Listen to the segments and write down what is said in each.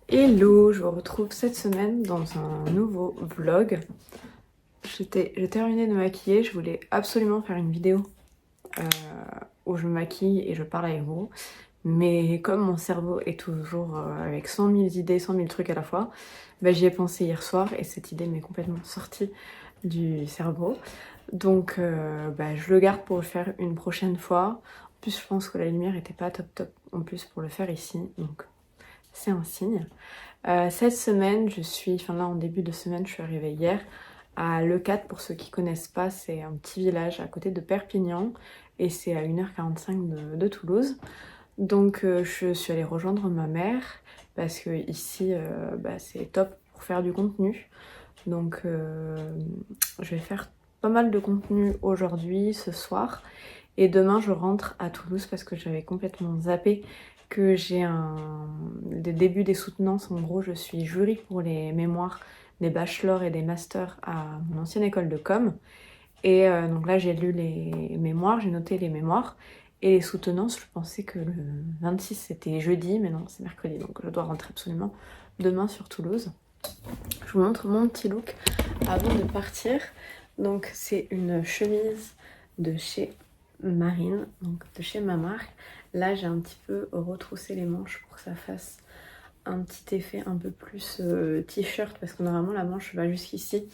Hello, je vous retrouve cette semaine dans un nouveau vlog. J'ai terminé de me maquiller, je voulais absolument faire une vidéo où je me maquille et je parle avec vous. Mais comme mon cerveau est toujours avec 100 000 idées, 100 000 trucs à la fois, bah, j'y ai pensé hier soir et cette idée m'est complètement sortie du cerveau. Donc bah, je le garde pour le faire une prochaine fois. En plus je pense que la lumière était pas top en plus pour le faire ici, donc c'est un signe. Cette semaine, là en début de semaine, je suis arrivée hier à Leucate. Pour ceux qui connaissent pas, c'est un petit village à côté de Perpignan et c'est à 1h45 de Toulouse. Donc je suis allée rejoindre ma mère parce que ici bah, c'est top pour faire du contenu. Donc je vais faire pas mal de contenu aujourd'hui, ce soir. Et demain je rentre à Toulouse parce que j'avais complètement zappé que j'ai des débuts des soutenances. En gros, je suis jury pour les mémoires des bachelors et des masters à mon ancienne école de com. Et donc là, j'ai lu les mémoires, j'ai noté les mémoires. Et les soutenances, je pensais que le 26 c'était jeudi, mais non, c'est mercredi. Donc je dois rentrer absolument demain sur Toulouse. Je vous montre mon petit look avant de partir. Donc c'est une chemise de chez Marine, donc de chez ma marque. Là j'ai un petit peu retroussé les manches pour que ça fasse un petit effet un peu plus t-shirt, parce que normalement la manche va jusqu'ici.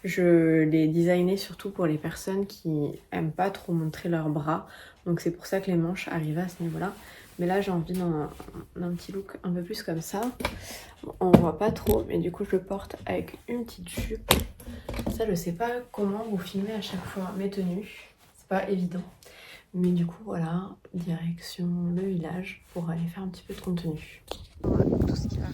Je l'ai designé surtout pour les personnes qui aiment pas trop montrer leurs bras, donc c'est pour ça que les manches arrivent à ce niveau là. Mais là j'ai envie d'un petit look un peu plus comme ça. On voit pas trop, mais du coup je le porte avec une petite jupe. Ça je sais pas comment vous filmez à chaque fois mes tenues, c'est pas évident. Mais du coup voilà, direction le village pour aller faire un petit peu de contenu. Voilà, tout ce qui va.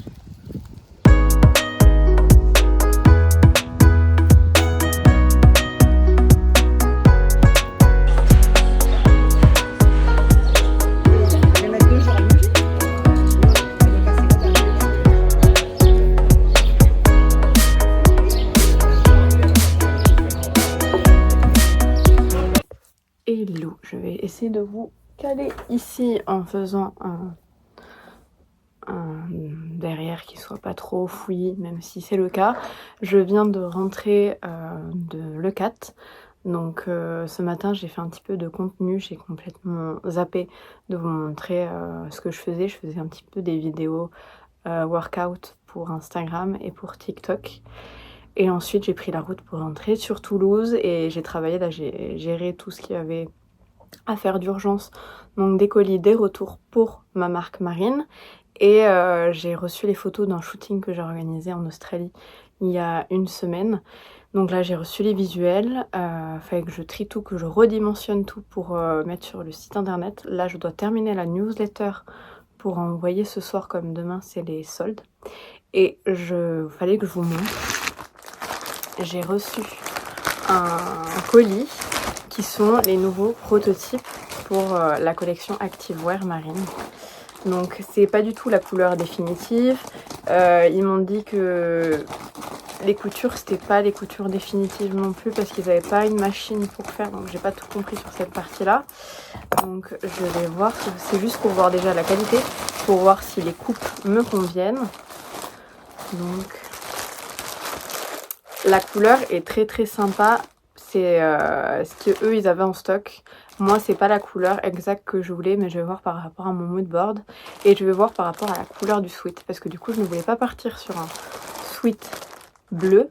Hello, je vais essayer de vous caler ici en faisant un derrière qui soit pas trop fouillis, même si c'est le cas. Je viens de rentrer de Leucate, donc ce matin j'ai fait un petit peu de contenu, j'ai complètement zappé de vous montrer ce que je faisais. Je faisais un petit peu des vidéos workout pour Instagram et pour TikTok. Et ensuite j'ai pris la route pour rentrer sur Toulouse et j'ai travaillé, là j'ai géré tout ce qu'il y avait à faire d'urgence, donc des colis, des retours pour ma marque Marine. Et j'ai reçu les photos d'un shooting que j'ai organisé en Australie il y a une semaine. Donc là j'ai reçu les visuels, fallait que je trie tout, que je redimensionne tout pour mettre sur le site internet. Là je dois terminer la newsletter pour envoyer ce soir, comme demain c'est les soldes. Et fallait que je vous montre. J'ai reçu un colis qui sont les nouveaux prototypes pour la collection Activewear Marine. Donc c'est pas du tout la couleur définitive. Ils m'ont dit que les coutures c'était pas les coutures définitives non plus, parce qu'ils n'avaient pas une machine pour faire, donc j'ai pas tout compris sur cette partie là. Donc je vais voir, c'est juste pour voir déjà la qualité, pour voir si les coupes me conviennent. Donc la couleur est très sympa, c'est ce qu'eux ils avaient en stock. Moi c'est pas la couleur exacte que je voulais, mais je vais voir par rapport à mon mood board et je vais voir par rapport à la couleur du sweat, parce que du coup je ne voulais pas partir sur un sweat bleu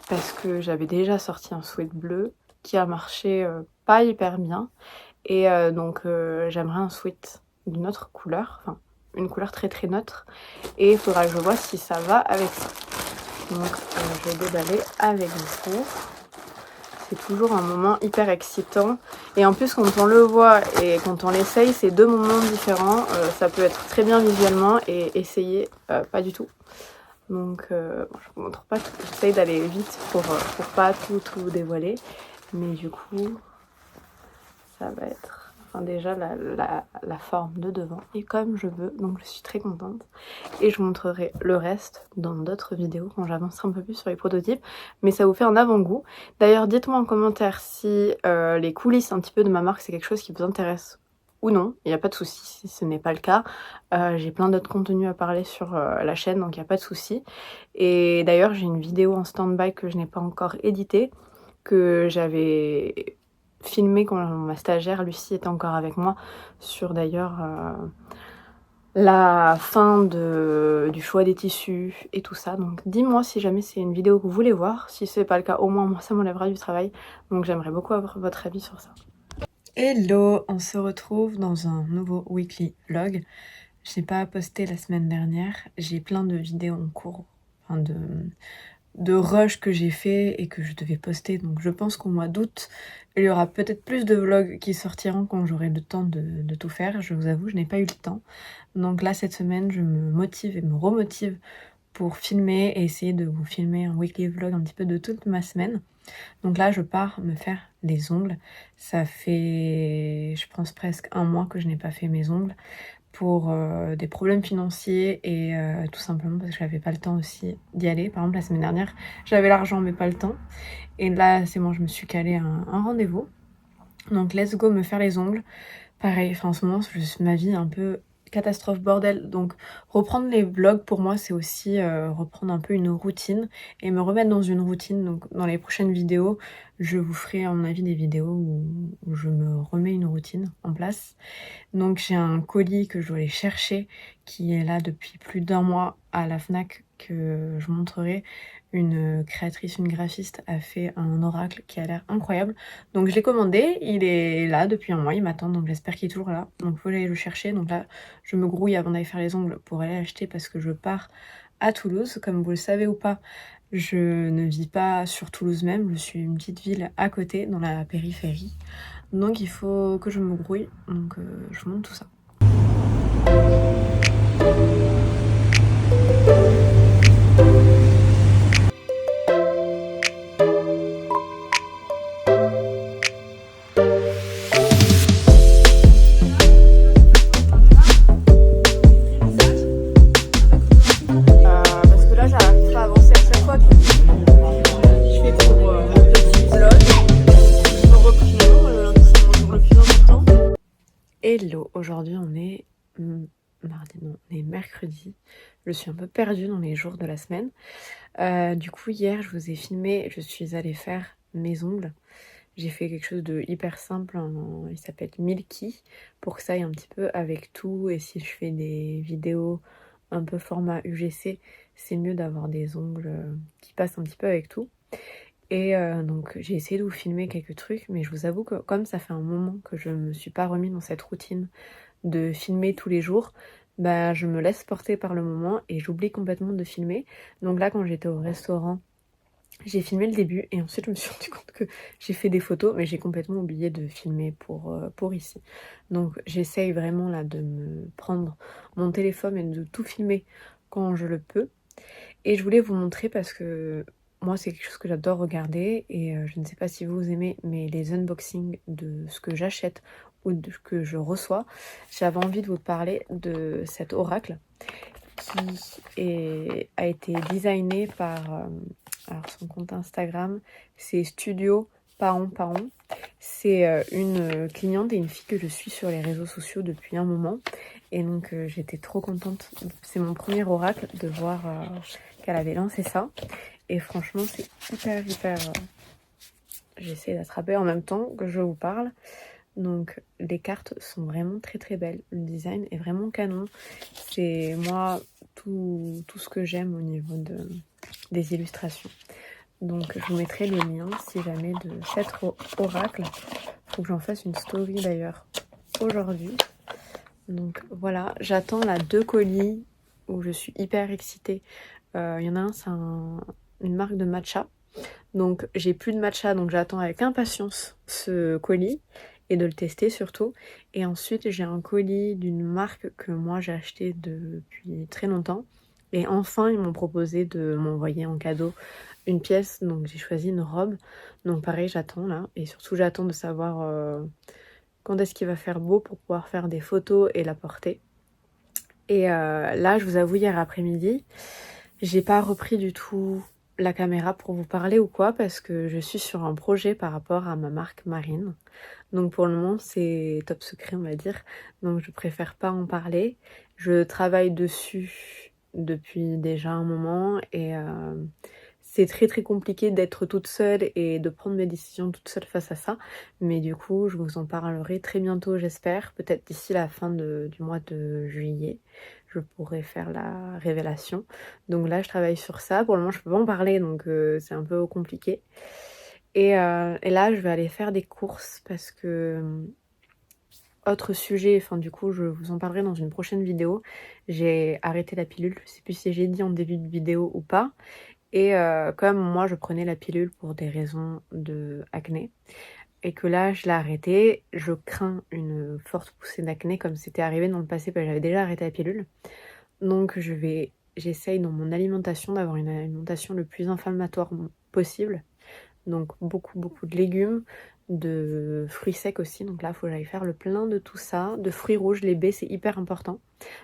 parce que j'avais déjà sorti un sweat bleu qui a marché pas hyper bien, et donc j'aimerais un sweat d'une autre couleur, enfin une couleur très neutre, et il faudra que je vois si ça va avec ça. Donc je vais déballer avec vous. C'est toujours un moment hyper excitant. Et en plus, quand on le voit et quand on l'essaye, c'est deux moments différents. Ça peut être très bien visuellement et essayer, pas du tout. Donc, bon, je vous montre pas tout. J'essaye d'aller vite pour pas tout dévoiler. Mais du coup, ça va être enfin déjà la forme de devant est comme je veux, donc je suis très contente. Et je vous montrerai le reste dans d'autres vidéos quand j'avancerai un peu plus sur les prototypes, mais ça vous fait un avant-goût. D'ailleurs dites-moi en commentaire si les coulisses un petit peu de ma marque c'est quelque chose qui vous intéresse ou non, il n'y a pas de souci si ce n'est pas le cas. J'ai plein d'autres contenus à parler sur la chaîne, donc il n'y a pas de souci. Et d'ailleurs j'ai une vidéo en stand-by que je n'ai pas encore éditée, que j'avais filmée quand ma stagiaire Lucie était encore avec moi, sur d'ailleurs la fin du choix des tissus et tout ça. Donc dis-moi si jamais c'est une vidéo que vous voulez voir. Si c'est pas le cas, au moins moi ça m'enlèvera du travail. Donc j'aimerais beaucoup avoir votre avis sur ça. Hello, on se retrouve dans un nouveau weekly vlog. Je n'ai pas posté la semaine dernière. J'ai plein de vidéos en cours, enfin de rush que j'ai fait et que je devais poster. Donc je pense qu'au mois d'août, il y aura peut-être plus de vlogs qui sortiront quand j'aurai le temps de tout faire. Je vous avoue, je n'ai pas eu le temps. Donc là, cette semaine, je me motive et me remotive pour filmer et essayer de vous filmer un weekly vlog un petit peu de toute ma semaine. Donc là, je pars me faire les ongles. Ça fait, je pense, presque un mois que je n'ai pas fait mes ongles pour des problèmes financiers et tout simplement parce que j'avais pas le temps aussi d'y aller. Par exemple, la semaine dernière, j'avais l'argent mais pas le temps. Et là, c'est bon, je me suis calée un rendez-vous. Donc, let's go me faire les ongles. Pareil, enfin, en ce moment, ma vie est un peu catastrophe bordel. Donc, reprendre les vlogs, pour moi, c'est aussi reprendre un peu une routine et me remettre dans une routine. Donc, dans les prochaines vidéos, je vous ferai, à mon avis, des vidéos où je me remets une routine en place. Donc, j'ai un colis que je dois aller chercher qui est là depuis plus d'un mois à la Fnac, que je montrerai. Une créatrice, une graphiste a fait un oracle qui a l'air incroyable. Donc je l'ai commandé, il est là depuis un mois, il m'attend, donc j'espère qu'il est toujours là. Donc il faut aller le chercher. Donc là, je me grouille avant d'aller faire les ongles pour aller acheter parce que je pars à Toulouse. Comme vous le savez ou pas, je ne vis pas sur Toulouse même, je suis une petite ville à côté, dans la périphérie. Donc il faut que je me grouille, donc je vous montre tout ça. Parce que là j'arrive pas à avancer à chaque fois que je fais pour mon petit vlog. Je me repris c'est mon jour le plus important. Hello, aujourd'hui on est mardi, non, on est mercredi. Je suis un peu perdue dans les jours de la semaine. Du coup hier je vous ai filmé, je suis allée faire mes ongles. J'ai fait quelque chose de hyper simple, il s'appelle Milky, pour que ça aille un petit peu avec tout. Et si je fais des vidéos un peu format UGC, c'est mieux d'avoir des ongles qui passent un petit peu avec tout. Et donc j'ai essayé de vous filmer quelques trucs, mais je vous avoue que comme ça fait un moment que je me suis pas remis dans cette routine de filmer tous les jours, bah je me laisse porter par le moment et j'oublie complètement de filmer. Donc là quand j'étais au restaurant, j'ai filmé le début et ensuite je me suis rendu compte que j'ai fait des photos mais j'ai complètement oublié de filmer pour ici. Donc j'essaye vraiment là de me prendre mon téléphone et de tout filmer quand je le peux. Et je voulais vous montrer parce que moi c'est quelque chose que j'adore regarder et je ne sais pas si vous aimez, mais les unboxings de ce que j'achète ou de ce que je reçois, j'avais envie de vous parler de cet oracle qui a été designé par alors son compte Instagram, c'est Studio Paon Paon. C'est une cliente et une fille que je suis sur les réseaux sociaux depuis un moment. Et donc j'étais trop contente. C'est mon premier oracle de voir qu'elle avait lancé ça. Et franchement c'est hyper... J'essaie d'attraper en même temps que je vous parle. Donc les cartes sont vraiment très belles. Le design est vraiment canon. C'est moi tout ce que j'aime au niveau des illustrations. Donc je vous mettrai le lien si jamais de cet oracle. Faut que j'en fasse une story d'ailleurs aujourd'hui. Donc voilà, j'attends là 2 colis où je suis hyper excitée. Il y en a un, c'est une marque de matcha. Donc j'ai plus de matcha, donc j'attends avec impatience ce colis et de le tester surtout. Et ensuite j'ai un colis d'une marque que moi j'ai acheté depuis très longtemps. Et enfin ils m'ont proposé de m'envoyer en cadeau une pièce, donc j'ai choisi une robe. Donc pareil j'attends là, et surtout j'attends de savoir quand est-ce qu'il va faire beau pour pouvoir faire des photos et la porter. Et là, je vous avoue, hier après-midi, j'ai pas repris du tout la caméra pour vous parler ou quoi, parce que je suis sur un projet par rapport à ma marque Marine. Donc pour le moment, c'est top secret, on va dire. Donc je préfère pas en parler. Je travaille dessus depuis déjà un moment et c'est très très compliqué d'être toute seule et de prendre mes décisions toute seule face à ça. Mais du coup, je vous en parlerai très bientôt, j'espère. Peut-être d'ici la fin du mois de juillet, je pourrai faire la révélation. Donc là, je travaille sur ça. Pour le moment, je peux pas en parler, donc c'est un peu compliqué. Et là, je vais aller faire des courses parce que... autre sujet, enfin du coup, je vous en parlerai dans une prochaine vidéo. J'ai arrêté la pilule, je sais plus si j'ai dit en début de vidéo ou pas. Et comme moi, je prenais la pilule pour des raisons de acné, et que là, je l'ai arrêtée, je crains une forte poussée d'acné comme c'était arrivé dans le passé, parce que j'avais déjà arrêté la pilule. Donc j'essaye dans mon alimentation d'avoir une alimentation le plus inflammatoire possible. Donc beaucoup de légumes, de fruits secs aussi. Donc là, il faut que j'aille faire le plein de tout ça. De fruits rouges, les baies, c'est hyper important.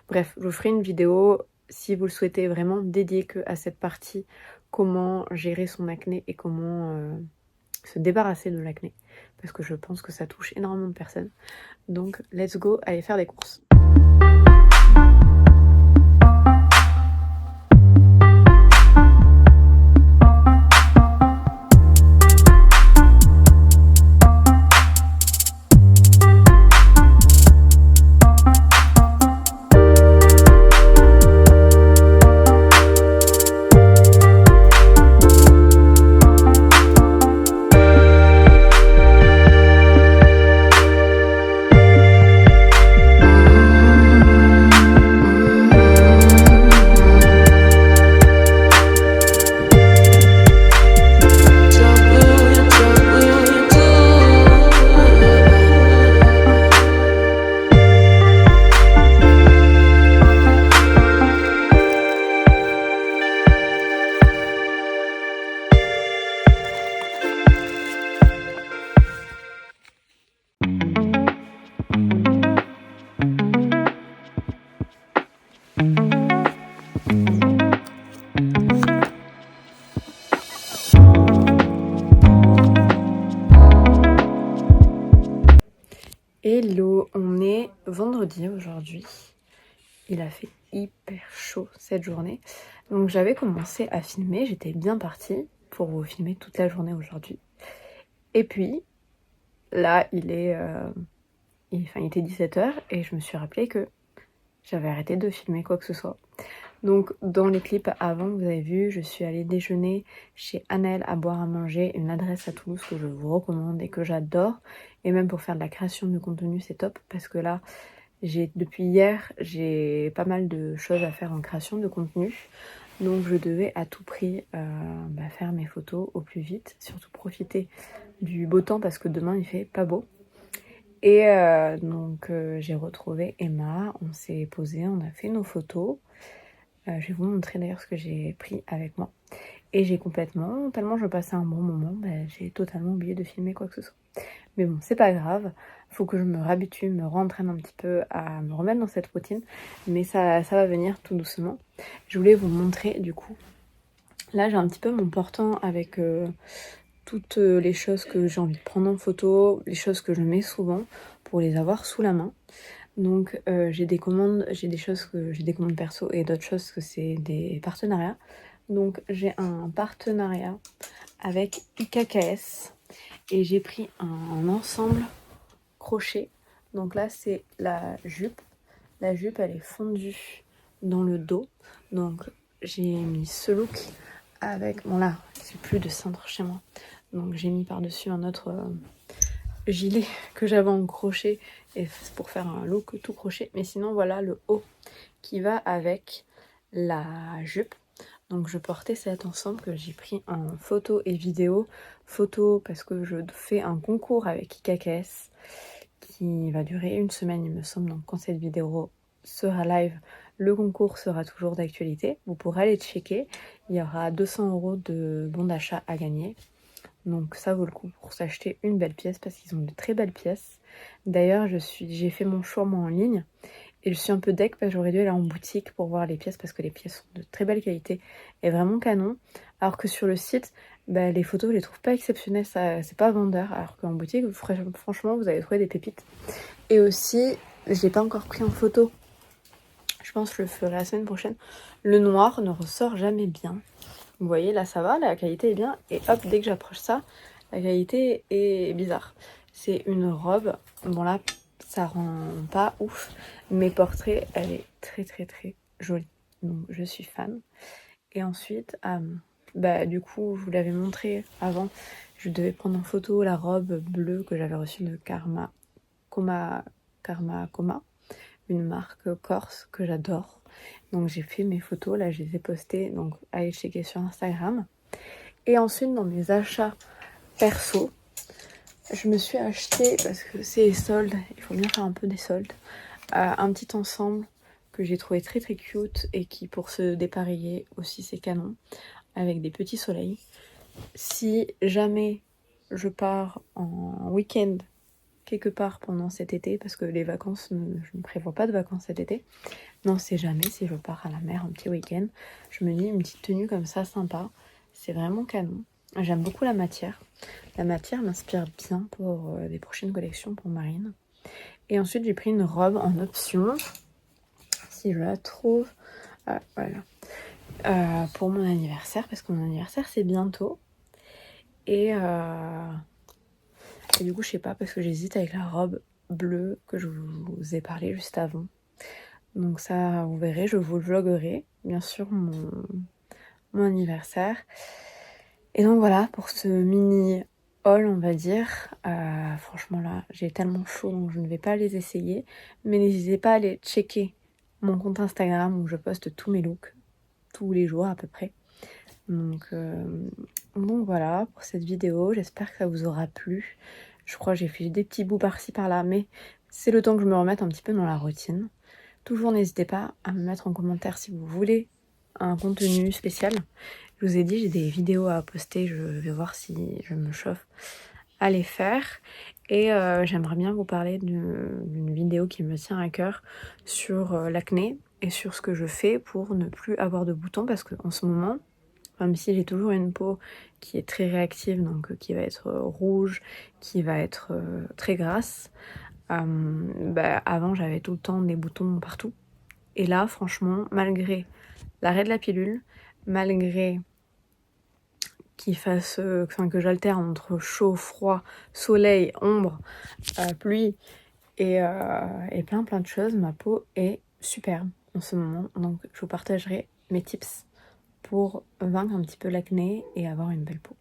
Bref, je vous ferai une vidéo, si vous le souhaitez, vraiment dédiée que à cette partie. Comment gérer son acné et comment se débarrasser de l'acné. Parce que je pense que ça touche énormément de personnes. Donc, let's go, aller faire des courses. Hello, on est vendredi aujourd'hui. Il a fait hyper chaud cette journée. Donc j'avais commencé à filmer, j'étais bien partie pour vous filmer toute la journée aujourd'hui. Et puis, là, il était 17h et je me suis rappelé que j'avais arrêté de filmer quoi que ce soit. Donc dans les clips avant, vous avez vu, je suis allée déjeuner chez Annelle à boire à manger, une adresse à Toulouse que je vous recommande et que j'adore. Et même pour faire de la création de contenu, c'est top parce que là, depuis hier, j'ai pas mal de choses à faire en création de contenu. Donc je devais à tout prix faire mes photos au plus vite, surtout profiter du beau temps parce que demain il fait pas beau. Et donc j'ai retrouvé Emma, on s'est posé, on a fait nos photos. Je vais vous montrer d'ailleurs ce que j'ai pris avec moi. Et j'ai complètement, tellement je passais un bon moment, j'ai totalement oublié de filmer quoi que ce soit. Mais bon, c'est pas grave, faut que je me réhabitue, me rentraîne un petit peu à me remettre dans cette routine. Mais ça va venir tout doucement. Je voulais vous montrer du coup. Là j'ai un petit peu mon portant avec toutes les choses que j'ai envie de prendre en photo, les choses que je mets souvent pour les avoir sous la main. Donc j'ai des commandes perso et d'autres choses que c'est des partenariats. Donc j'ai un partenariat avec IKKS et j'ai pris un ensemble crochet. Donc là c'est la jupe. La jupe elle est fondue dans le dos. Donc j'ai mis ce look avec... Bon là c'est plus de cintre chez moi. Donc j'ai mis par-dessus un autre... gilet que j'avais en crochet et c'est pour faire un look tout crochet, mais sinon voilà le haut qui va avec la jupe. Donc je portais cet ensemble que j'ai pris en photo et vidéo. Photo parce que je fais un concours avec IKKS qui va durer une semaine il me semble, donc quand cette vidéo sera live, le concours sera toujours d'actualité. Vous pourrez aller checker, il y aura 200 € de bons d'achat à gagner. Donc ça vaut le coup pour s'acheter une belle pièce parce qu'ils ont de très belles pièces. D'ailleurs, j'ai fait mon choix moi en ligne et je suis un peu deg parce que j'aurais dû aller en boutique pour voir les pièces parce que les pièces sont de très belle qualité et vraiment canon. Alors que sur le site, bah, les photos, je les trouve pas exceptionnelles, ça, c'est pas vendeur. Alors qu'en boutique, franchement, vous allez trouver des pépites. Et aussi, je l'ai pas encore pris en photo. Je pense que je le ferai la semaine prochaine. Le noir ne ressort jamais bien. Vous voyez, là ça va, la qualité est bien. Et hop, dès que j'approche ça, la qualité est bizarre. C'est une robe. Bon là, ça rend pas ouf. Mais portrait, elle est très très très jolie. Donc je suis fan. Et ensuite, bah du coup, je vous l'avais montré avant. Je devais prendre en photo la robe bleue que j'avais reçue de Karma Koma, une marque corse que j'adore. Donc j'ai fait mes photos, là je les ai postées, donc allez checker sur Instagram. Et ensuite dans mes achats perso, je me suis acheté, parce que c'est les soldes, il faut bien faire un peu des soldes, un petit ensemble que j'ai trouvé très très cute et qui pour se dépareiller aussi c'est canon, avec des petits soleils. Si jamais je pars en week-end quelque part pendant cet été, parce que les vacances, je ne prévois pas de vacances cet été. Non, c'est jamais si je pars à la mer un petit week-end. Je me dis une petite tenue comme ça, sympa. C'est vraiment canon. J'aime beaucoup la matière. La matière m'inspire bien pour les prochaines collections pour Marine. Et ensuite, j'ai pris une robe en option, si je la trouve. Voilà. Pour mon anniversaire, parce que mon anniversaire, c'est bientôt. Et du coup, je sais pas, parce que j'hésite avec la robe bleue que je vous ai parlé juste avant. Donc ça, vous verrez, je vous vloguerai, bien sûr, mon anniversaire. Et donc voilà, pour ce mini haul, on va dire. Franchement là, j'ai tellement chaud, donc je ne vais pas les essayer. Mais n'hésitez pas à aller checker mon compte Instagram où je poste tous mes looks, tous les jours à peu près. Donc voilà pour cette vidéo, j'espère que ça vous aura plu. Je crois que j'ai fait des petits bouts par-ci par-là, mais c'est le temps que je me remette un petit peu dans la routine. Toujours n'hésitez pas à me mettre en commentaire si vous voulez un contenu spécial. Je vous ai dit, j'ai des vidéos à poster, je vais voir si je me chauffe à les faire. Et j'aimerais bien vous parler d'une vidéo qui me tient à cœur sur l'acné et sur ce que je fais pour ne plus avoir de boutons, parce qu'en ce moment, même si j'ai toujours une peau qui est très réactive, donc qui va être rouge, qui va être très grasse, avant j'avais tout le temps des boutons partout. Et là, franchement, malgré l'arrêt de la pilule, malgré qu'il fasse, que j'alterne entre chaud, froid, soleil, ombre, pluie et plein de choses, ma peau est superbe en ce moment. Donc je vous partagerai mes tips pour vaincre un petit peu l'acné et avoir une belle peau.